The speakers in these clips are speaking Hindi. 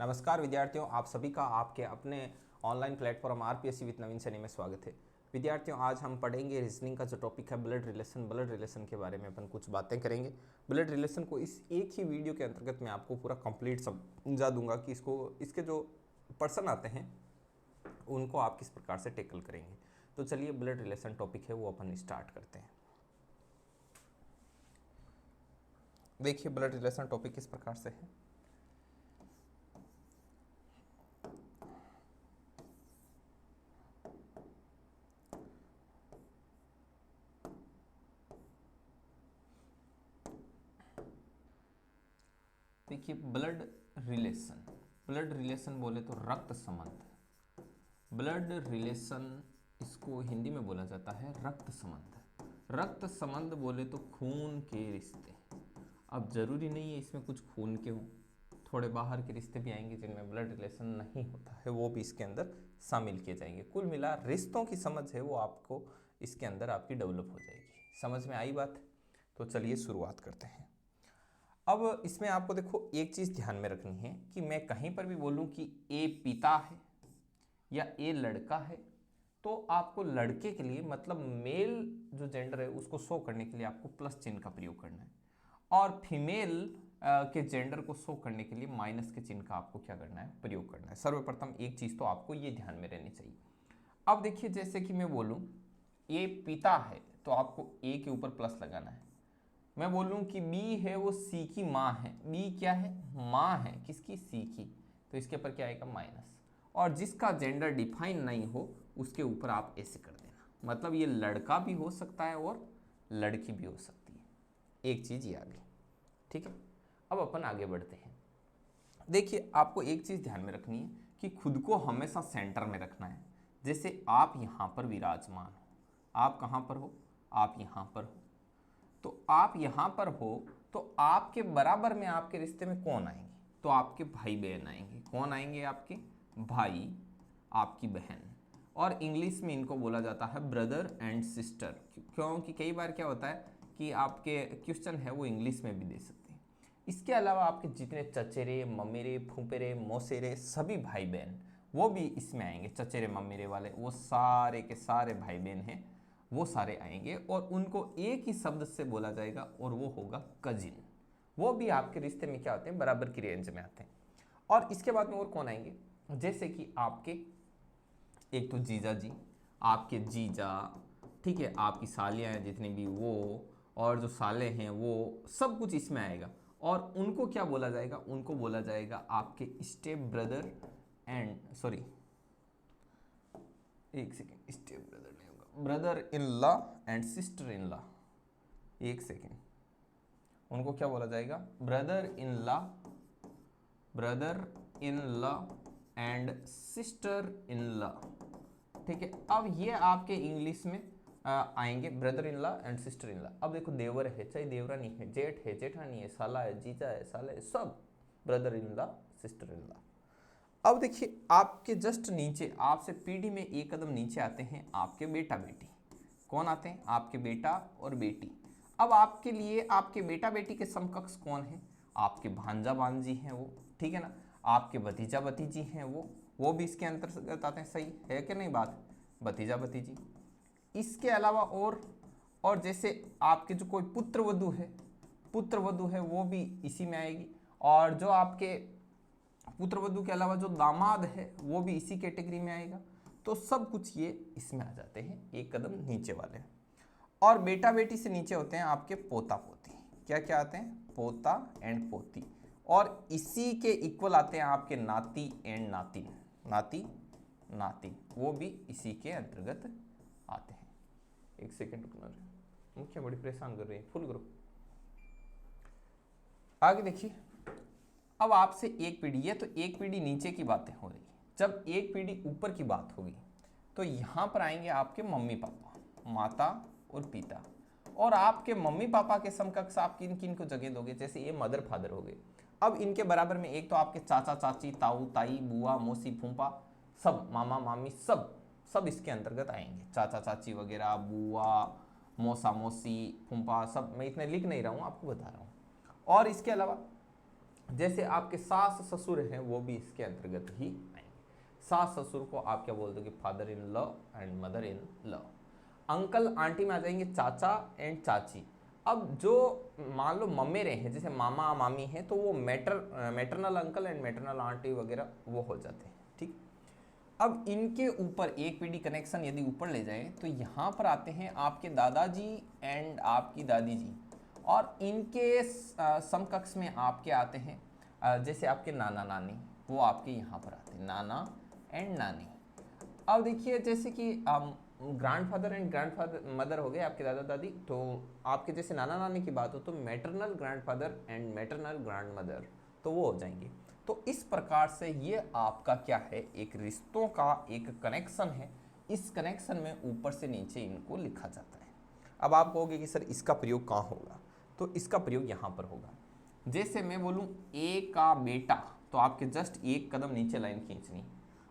नमस्कार विद्यार्थियों, आप सभी का आपके अपने ऑनलाइन प्लेटफॉर्म आरपीएससी विद नवीन सैनी में स्वागत है। विद्यार्थियों, आज हम पढ़ेंगे रीजनिंग का जो टॉपिक है ब्लड रिलेशन के बारे में अपन कुछ बातें करेंगे। ब्लड रिलेशन को इस एक ही वीडियो के अंतर्गत मैं आपको पूरा कंप्लीट समझा दूंगा कि इसके जो पर्सन आते हैं उनको आप किस प्रकार से टैकल करेंगे। तो चलिए, ब्लड रिलेशन टॉपिक है वो अपन स्टार्ट करते हैं। देखिए, ब्लड रिलेशन टॉपिक किस प्रकार से है। देखिए, ब्लड रिलेशन बोले तो रक्त संबंध। ब्लड रिलेशन इसको हिंदी में बोला जाता है रक्त संबंध। रक्त संबंध बोले तो खून के रिश्ते। अब जरूरी नहीं है इसमें कुछ खून के हों, थोड़े बाहर के रिश्ते भी आएंगे जिनमें ब्लड रिलेशन नहीं होता है, वो भी इसके अंदर शामिल किए जाएंगे। कुल मिला रिश्तों की समझ है वो आपको इसके अंदर आपकी डेवलप हो जाएगी। समझ में आई बात? तो चलिए शुरुआत करते हैं। अब इसमें आपको देखो एक चीज ध्यान में रखनी है कि मैं कहीं पर भी बोलूं कि ए पिता है या ए लड़का है, तो आपको लड़के के लिए मतलब मेल जो जेंडर है उसको शो करने के लिए आपको प्लस चिन्ह का प्रयोग करना है, और फीमेल के जेंडर को शो करने के लिए माइनस के चिन्ह का आपको क्या करना है, प्रयोग करना है। सर्वप्रथम एक चीज तो आपको ये ध्यान में रहनी चाहिए। अब देखिए, जैसे कि मैं बोलूं ए पिता है तो आपको ए के ऊपर प्लस लगाना है। मैं बोलूं कि बी है वो सी की माँ है, बी क्या है, माँ है, किसकी, सी की, तो इसके ऊपर क्या आएगा, माइनस। और जिसका जेंडर डिफाइन नहीं हो उसके ऊपर आप ऐसे कर देना, मतलब ये लड़का भी हो सकता है और लड़की भी हो सकती है। एक चीज ये आ गई, ठीक है। अब अपन आगे बढ़ते हैं। देखिए, आपको एक चीज ध्यान में रखनी है कि खुद को हमेशा सेंटर में रखना है। जैसे आप यहां पर विराजमान हो, आप कहां पर हो, आप यहां पर हो, तो आप यहां पर हो तो आपके बराबर में आपके रिश्ते में कौन आएंगे, तो आपके भाई बहन आएंगे। कौन आएंगे, आपके भाई, आपकी बहन। और इंग्लिश में इनको बोला जाता है ब्रदर एंड सिस्टर, क्योंकि कई बार क्या होता है कि आपके क्वेश्चन है वो इंग्लिश में भी दे सकते हैं। इसके अलावा आपके जितने चचेरे, ममेरे, फूफेरे, मौसेरे सभी भाई बहन वो भी इसमें आएंगे। चचेरे ममेरे वाले वो सारे के सारे भाई बहन हैं, वो सारे आएंगे और उनको एक ही शब्द से बोला जाएगा और वो होगा कजिन। वो भी आपके रिश्ते में क्या होते हैं, बराबर की रेंज में आते हैं। और इसके बाद में और कौन आएंगे, जैसे कि आपके एक तो जीजा जी, आपके जीजा, ठीक है, आपकी सालियाँ हैं जितनी भी वो, और जो साले हैं वो, सब कुछ इसमें आएगा। और उनको क्या बोला जाएगा, उनको बोला जाएगा आपके स्टेप ब्रदर एंड सॉरी एक सेकेंड, स्टेप ब्रदर नहीं होगा, brother in law and sister in law. एक सेकेंड, उनको क्या बोला जाएगा, brother in law and sister in law, ठीक है। अब ये आपके इंग्लिश में आएंगे brother in law and sister in law. अब देखो, देवर है चाहे देवरानी है, जेठ है जेठानी है, साला है, जीजा है, साले है, सब brother in law, sister in law. अब देखिए, आपके जस्ट नीचे, आपसे पीढ़ी में एक कदम नीचे आते हैं आपके बेटा बेटी। कौन आते हैं, आपके बेटा और बेटी। अब आपके लिए आपके बेटा बेटी के समकक्ष कौन है, आपके भांजा भांजी हैं वो, ठीक है ना, आपके भतीजा भतीजी हैं वो भी इसके अंतर्गत आते हैं। सही है कि नहीं बात, भतीजा भतीजी। इसके अलावा और जैसे आपके जो कोई पुत्र वधु है वो भी इसी में आएगी। और जो आपके पुत्र वधु के अलावा जो दामाद है वो भी इसी कैटेगरी में आएगा। तो सब कुछ ये इसमें आ जाते हैं, एक कदम नीचे वाले। और बेटा बेटी से नीचे होते हैं आपके पोता पोती। क्या क्या आते हैं, पोता एंड पोती। और इसी के इक्वल आते हैं आपके नाती एंड नातिन, नाती नातिन, वो भी इसी के अंतर्गत आते हैं। एक सेकेंड रुकना, मुख्य बड़ी परेशान कर रही है, फुल ग्रुप। आगे देखिए, अब आपसे एक पीढ़ी है तो एक पीढ़ी नीचे की बातें हो रही है। जब एक पीढ़ी ऊपर की बात होगी तो यहां पर आएंगे आपके मम्मी पापा, माता और पिता। और आपके मम्मी पापा के समकक्ष आप किन किन को जगह दोगे, जैसे ये मदर फादर हो गए। अब इनके बराबर में एक तो आपके चाचा चाची, ताऊ ताई, बुआ मौसी फूफा, सब मामा मामी, सब इसके अंतर्गत आएंगे। चाचा चाची वगैरह, बुआ मौसा मौसी फूफा, सब मैं इतने लिख नहीं रहा हूँ, आपको बता रहा हूँ। और इसके अलावा जैसे आपके सास ससुर हैं वो भी इसके अंतर्गत ही आएंगे। सास ससुर को आप क्या बोल दोगे, father in law and mother in law. Uncle aunty में आ जाएंगे चाचा एंड चाची। अब जो मान लो ममेरे हैं, जैसे मामा मामी हैं, तो वो maternal uncle and maternal aunty वगैरह वो हो जाते हैं। ठीक, अब इनके ऊपर एक पीढ़ी कनेक्शन यदि ऊपर ले जाए तो यहाँ पर आते हैं आपके दादाजी एंड आपकी दादी जी, और इनके समकक्ष में आपके आते हैं जैसे आपके नाना नानी, वो आपके यहाँ पर आते हैं, नाना एंड नानी। अब देखिए जैसे कि ग्रैंडफादर एंड ग्रैंडफादर मदर हो गए आपके दादा दादी, तो आपके जैसे नाना नानी की बात हो तो maternal grandfather and maternal grand mother, तो वो हो जाएंगे। तो इस प्रकार से ये आपका क्या है, एक रिश्तों का एक कनेक्शन है। इस कनेक्शन में ऊपर से नीचे इनको लिखा जाता है। अब आप कहोगे कि सर इसका प्रयोग कहाँ होगा, तो इसका प्रयोग यहाँ पर होगा। जैसे मैं बोलूँ ए का बेटा, तो आपके जस्ट एक कदम नीचे लाइन खींचनी।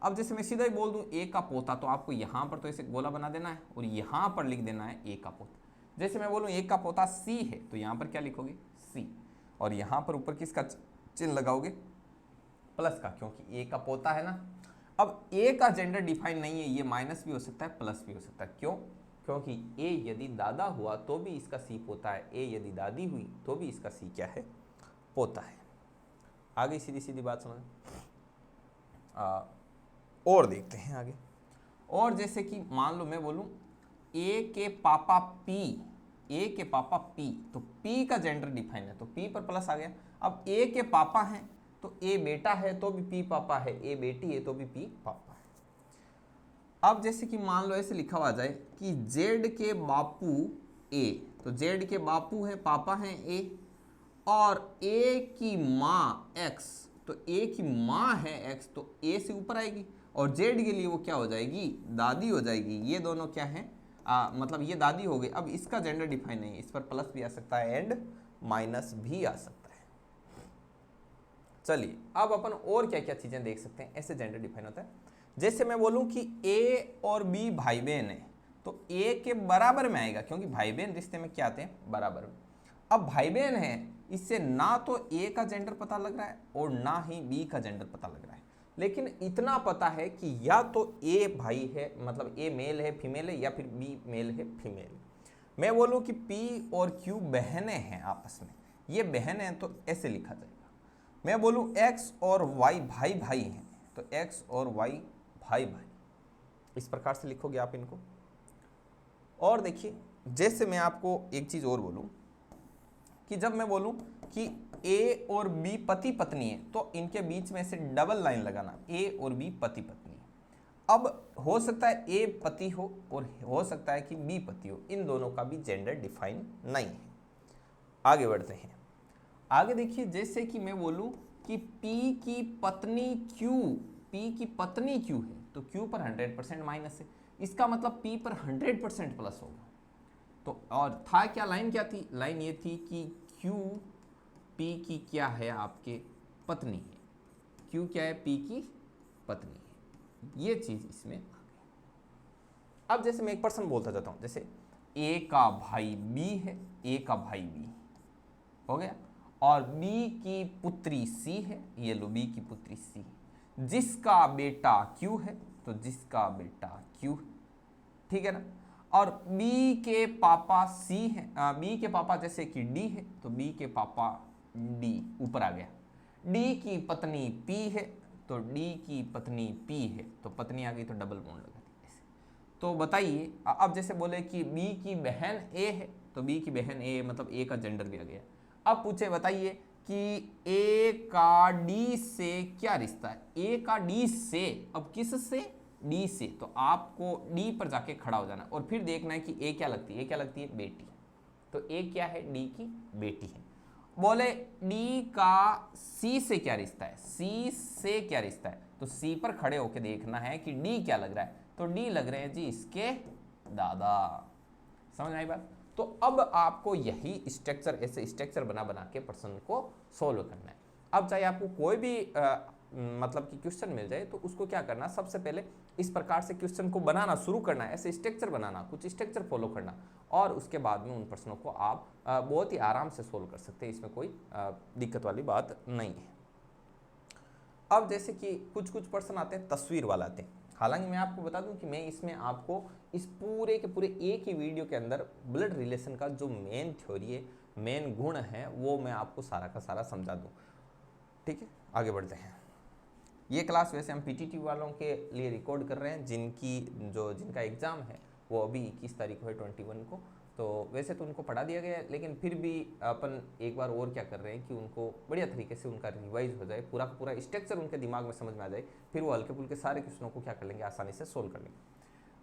अब जैसे मैं सीधा ही बोल दूं ए का पोता, तो आपको यहाँ पर तो ऐसे गोला बना देना है और यहाँ पर लिख देना है ए का पोता। जैसे मैं बोलूँ ए का पोता सी है, तो यहाँ पर क्या लिखोगे, सी, और यहाँ पर ऊपर किसका चिन्ह लगाओगे, प्लस का, क्योंकि ए का पोता है ना। अब ए का जेंडर डिफाइन नहीं है, ये माइनस भी हो सकता है प्लस भी हो सकता है। क्यों, क्योंकि ए यदि दादा हुआ तो भी इसका सी पोता है, ए यदि दादी हुई तो भी इसका सी क्या है, पोता है। आगे सीधी सीधी बात समझ। और देखते हैं आगे। और जैसे कि मान लो मैं बोलूं ए के पापा पी, ए के पापा पी, तो पी का जेंडर डिफाइन है तो पी पर प्लस आ गया। अब ए के पापा हैं तो ए बेटा है तो भी पी पापा है, ए बेटी है तो भी पी पापा है। अब जैसे कि मान लो ऐसे लिखा हुआ जाए कि जेड के बापू ए, तो जेड के बापू है, पापा हैं ए, और ए की माँ एक्स, तो ए की माँ है एक्स, तो ए से ऊपर आएगी, और जेड के लिए वो क्या हो जाएगी, दादी हो जाएगी। ये दोनों क्या है, मतलब ये दादी हो गई। अब इसका जेंडर डिफाइन नहीं है, इस पर प्लस भी आ सकता है एंड माइनस भी आ सकता है। चलिए अब अपन और क्या क्या चीजें देख सकते हैं, ऐसे जेंडर डिफाइन होता है। जैसे मैं बोलूं कि ए और बी भाई बहन है, तो ए के बराबर में आएगा, क्योंकि भाई बहन रिश्ते में क्या आते हैं, बराबर में। अब भाई बहन है, इससे ना तो ए का जेंडर पता लग रहा है और ना ही बी का जेंडर पता लग रहा है, लेकिन इतना पता है कि या तो ए भाई है, मतलब ए मेल है फीमेल है, या फिर बी मेल है फीमेल है। मैं बोलूं कि पी और क्यू बहनें हैं आपस में, ये बहन है तो ऐसे लिखा जाएगा। मैं बोलूं एक्स और वाई भाई भाई हैं, तो एक्स और वाई भाई भाई, इस प्रकार से लिखोगे आप इनको। और देखिए जैसे मैं आपको एक चीज और बोलूं कि जब मैं बोलूं कि ए और बी पति पत्नी है, तो इनके बीच में से डबल लाइन लगाना, ए और बी पति पत्नी। अब हो सकता है ए पति हो और हो सकता है कि बी पति हो, इन दोनों का भी जेंडर डिफाइन नहीं है। आगे बढ़ते हैं। आगे देखिए जैसे कि मैं बोलूं कि P की पत्नी Q, P की पत्नी Q है, तो Q पर 100% माइनस है, इसका मतलब P पर 100% प्लस होगा। तो और था क्या, लाइन क्या थी, लाइन ये थी कि Q P की क्या है, आपके पत्नी है, Q क्या है, P की पत्नी है, ये चीज इसमें आ गई। अब जैसे मैं एक पर्सन बोलता जाता हूं, जैसे A का भाई B है, A का भाई B हो गया, और B की पुत्री C है, ये लो B की पुत्री C, जिसका बेटा Q है, तो जिसका बेटा Q, ठीक है ना। और B के पापा C है, B के पापा जैसे कि D है, तो B के पापा D ऊपर आ गया। D की पत्नी P है, तो D की पत्नी P है, तो पत्नी आ गई तो डबल बॉन्ड लगा दी ऐसे। तो बताइए अब जैसे बोले कि B की बहन A है, तो B की बहन A मतलब A का जेंडर भी आ गया। अब पूछे बताइए कि A का D से क्या रिश्ता है, A का D से, अब किस से, D से, तो आपको D पर जाके खड़ा हो जाना और फिर देखना है कि A क्या लगती है, A क्या लगती है, बेटी, तो A क्या है, D की बेटी है। बोले D का C से क्या रिश्ता है, C से क्या रिश्ता है, तो C पर खड़े होके देखना है कि D क्या लग रहा है, तो D लग रहे हैं जी इसके दादा। समझ आई बात। तो अब आपको यही स्ट्रक्चर, ऐसे स्ट्रक्चर बना बना के प्रश्न को सोल्व करना है। अब चाहे आपको कोई भी मतलब कि क्वेश्चन मिल जाए तो उसको क्या करना, सबसे पहले इस प्रकार से क्वेश्चन को बनाना शुरू करना, ऐसे स्ट्रक्चर बनाना, कुछ स्ट्रक्चर फॉलो करना, और उसके बाद में उन प्रश्नों को आप बहुत ही आराम से सोल्व कर सकते हैं। इसमें कोई दिक्कत वाली बात नहीं है। अब जैसे कि कुछ प्रश्न आते हैं तस्वीर वाला आते हैं। हालांकि मैं आपको बता दूं कि मैं इसमें आपको इस पूरे के पूरे एक ही वीडियो के अंदर ब्लड रिलेशन का जो मेन थ्योरी है, मेन गुण है, वो मैं आपको सारा का सारा समझा दूं। ठीक है, आगे बढ़ते हैं। ये क्लास वैसे हम पीटीटी वालों के लिए रिकॉर्ड कर रहे हैं, जिनका एग्ज़ाम है वो अभी 21 तारीख को है, 21 को। तो वैसे तो उनको पढ़ा दिया गया है, लेकिन फिर भी अपन एक बार और क्या कर रहे हैं कि उनको बढ़िया तरीके से उनका रिवाइज हो जाए, पूरा का पूरा स्ट्रक्चर उनके दिमाग में समझ में आ जाए, फिर वो हल्के फुल्के सारे क्वेश्चनों को क्या कर लेंगे, आसानी से सोल्व कर लेंगे।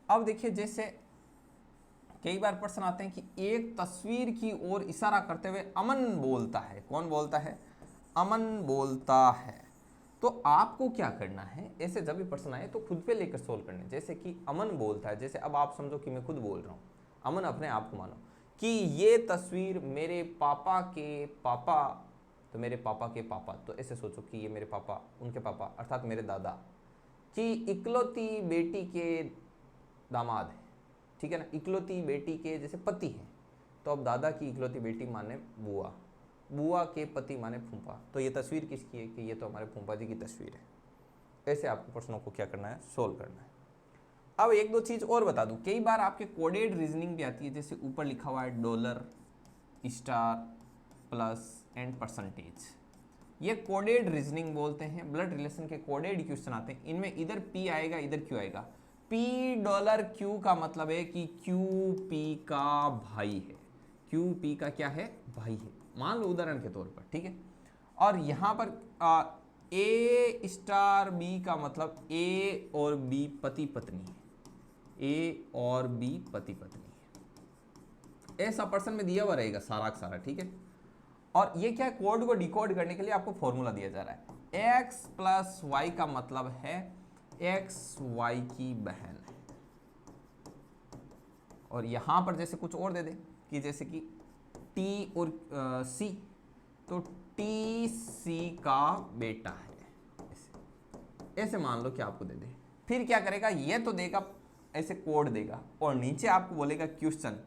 अब देखिए, जैसे कई बार प्रश्न आते हैं कि एक तस्वीर की ओर इशारा करते हुए अमन बोलता है। कौन बोलता है? अमन बोलता है। तो आपको क्या करना है, ऐसे जब भी प्रश्न आए तो खुद पे लेकर सोल्व करने। जैसे कि अमन बोलता है, जैसे अब आप समझो कि मैं खुद बोल रहा हूँ, अमन अपने आप को मानो कि ये तस्वीर मेरे पापा के पापा, तो मेरे पापा के पापा, तो ऐसे सोचो कि ये मेरे पापा, उनके पापा अर्थात मेरे दादा की इकलौती बेटी के दामाद है। ठीक है ना, इकलौती बेटी के जैसे पति हैं, तो अब दादा की इकलौती बेटी माने बुआ, बुआ के पति माने फूफा, तो ये तस्वीर किसकी है कि ये तो हमारे फूफा जी की तस्वीर है। ऐसे आपको प्रश्नों को क्या करना है, सोल्व करना है। अब एक दो चीज और बता दूं, कई बार आपके कोडेड रीजनिंग भी आती है, जैसे ऊपर लिखा हुआ है dollar, star, plus and percentage. ये कोडेड रीजनिंग बोलते हैं, ब्लड रिलेशन के कोडेड क्वेश्चन आते हैं। इनमें इधर पी आएगा, इधर क्यू आएगा। पी डॉलर क्यू का मतलब है कि क्यू पी का भाई है। क्यू पी का क्या है? भाई है, मान लो उदाहरण के तौर पर। ठीक है, और यहाँ पर ए स्टार बी का मतलब ए और बी पति पत्नी है, ए और बी पति पत्नी है। ऐसा पर्सन में दिया हुआ रहेगा सारा का सारा। ठीक है, और ये क्या है, कोड को डिकोड करने के लिए आपको फॉर्मूला दिया जा रहा है। x प्लस वाई का मतलब है x y की बहन है। और यहां पर जैसे कुछ और दे दे कि जैसे कि t और c, तो t c का बेटा है, ऐसे मान लो कि आपको दे दे। फिर क्या करेगा, ये तो देगा, ऐसे कोड देगा, और नीचे आपको बोलेगा क्वेश्चन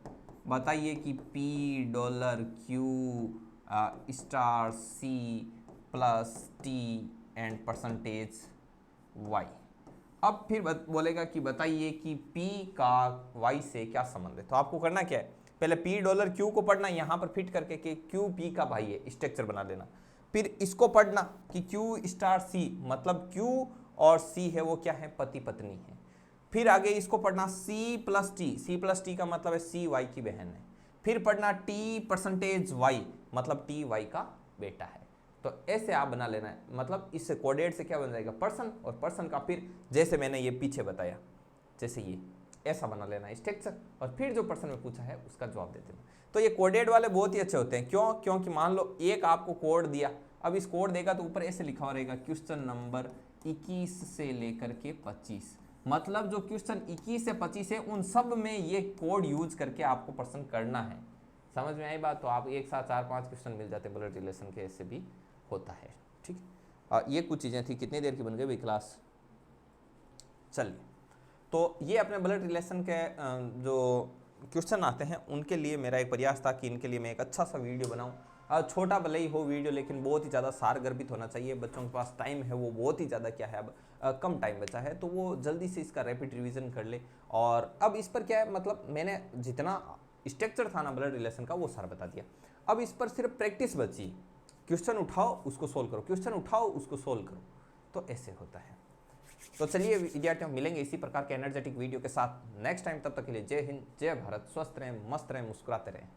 बताइए कि p dollar q star c plus t and percentage y। अब फिर बोलेगा कि बताइए कि p का y से क्या संबंध है। तो आपको करना क्या है, पहले p डॉलर q को पढ़ना, यहाँ पर फिट करके कि q p का भाई है, स्ट्रक्चर बना लेना। फिर इसको पढ़ना कि q स्टार c मतलब q और c है वो क्या है, पति पत्नी है। फिर आगे इसको पढ़ना c प्लस टी का मतलब है c y की बहन है। फिर पढ़ना t परसेंटेज y मतलब t y का बेटा है। तो ऐसे आप बना लेना है, मतलब इससे कोडेड से क्या बन जाएगा, पर्सन, और पर्सन का फिर जैसे मैंने ये पीछे बताया, जैसे ये ऐसा बना लेना है स्ट्रक्चर, और फिर जो पर्सन में पूछा है उसका जवाब दे देना। तो ये कोडेड वाले बहुत ही अच्छे होते हैं। क्यों? क्योंकि मान लो एक आपको कोड दिया, अब इस कोड देगा तो ऊपर ऐसे लिखा हुआ रहेगा क्वेश्चन नंबर 21 से लेकर के 25, मतलब जो क्वेश्चन 21 से 25 है उन सब में ये कोड यूज करके आपको प्रश्न करना है। समझ में आई बात? तो आप एक साथ 4-5 क्वेश्चन मिल जाते हैं ब्लड रिलेशन के, ऐसे भी होता है। ठीक, ये कुछ चीज़ें थी। कितनी देर की बन गई भाई क्लास? चलिए, तो ये अपने ब्लड रिलेशन के जो क्वेश्चन आते हैं उनके लिए मेरा एक प्रयास था कि इनके लिए मैं एक अच्छा सा वीडियो बनाऊं। छोटा भले ही हो वीडियो, लेकिन बहुत ही ज़्यादा सारगर्भित होना चाहिए। बच्चों के पास टाइम है वो बहुत ही ज़्यादा क्या है, अब कम टाइम बचा है, तो वो जल्दी से इसका रैपिड रिवीजन कर ले। और अब इस पर क्या है, मतलब मैंने जितना स्ट्रक्चर था ना ब्लड रिलेशन का वो सारा बता दिया। अब इस पर सिर्फ प्रैक्टिस बची, क्वेश्चन उठाओ उसको सोल्व करो, क्वेश्चन उठाओ उसको सोल्व करो, तो ऐसे होता है। तो चलिए विद्यार्थियों, मिलेंगे इसी प्रकार के एनर्जेटिक वीडियो के साथ नेक्स्ट टाइम। तब तक के लिए जय हिंद, जय भारत, स्वस्थ रहें, मस्त रहें, मुस्कुराते रहें।